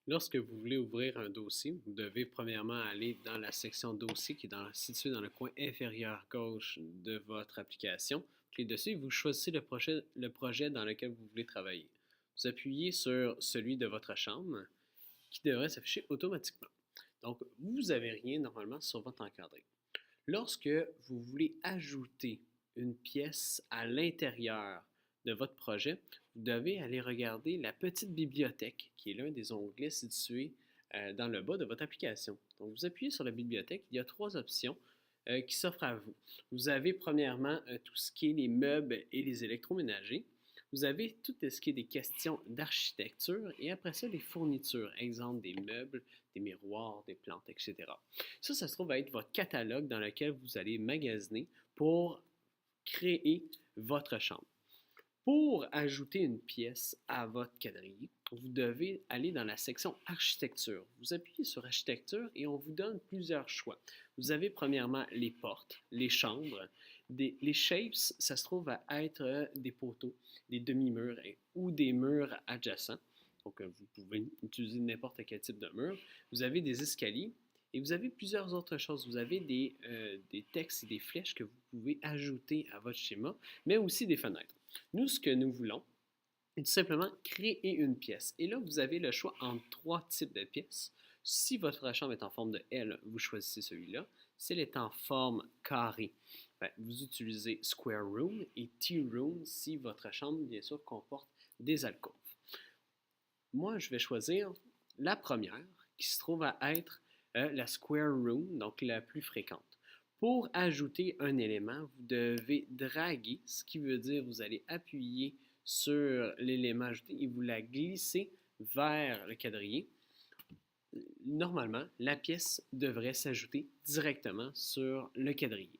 Lorsque vous voulez ouvrir un dossier, vous devez premièrement aller dans la section dossier qui est située dans le coin inférieur gauche de votre application. Cliquez dessus et vous choisissez le projet dans lequel vous voulez travailler. Vous appuyez sur celui de votre chambre qui devrait s'afficher automatiquement. Donc, vous n'avez rien normalement sur votre encadré. Lorsque vous voulez ajouter une pièce à l'intérieur de votre projet, vous devez aller regarder la petite bibliothèque, qui est l'un des onglets situés dans le bas de votre application. Donc, vous appuyez sur la bibliothèque, il y a trois options qui s'offrent à vous. Vous avez premièrement tout ce qui est les meubles et les électroménagers. Vous avez tout ce qui est des questions d'architecture et après ça, les fournitures, exemple des meubles, des miroirs, des plantes, etc. Ça se trouve à être votre catalogue dans lequel vous allez magasiner pour créer votre chambre. Pour ajouter une pièce à votre quadrille, vous devez aller dans la section architecture. Vous appuyez sur architecture et on vous donne plusieurs choix. Vous avez premièrement les portes, les chambres, les shapes, ça se trouve à être des poteaux, des demi-murs ou des murs adjacents. Donc, vous pouvez utiliser n'importe quel type de mur. Vous avez des escaliers et vous avez plusieurs autres choses. Vous avez des textes et des flèches que vous pouvez ajouter à votre schéma, mais aussi des fenêtres. Nous, ce que nous voulons, c'est tout simplement créer une pièce. Et là, vous avez le choix entre trois types de pièces. Si votre chambre est en forme de L, vous choisissez celui-là. Si elle est en forme carrée, vous utilisez Square Room et T-Room si votre chambre, bien sûr, comporte des alcôves. Moi, je vais choisir la première qui se trouve à être la Square Room, donc la plus fréquente. Pour ajouter un élément, vous devez draguer, ce qui veut dire vous allez appuyer sur l'élément ajouté et vous la glissez vers le quadrillé. Normalement, la pièce devrait s'ajouter directement sur le quadrillé.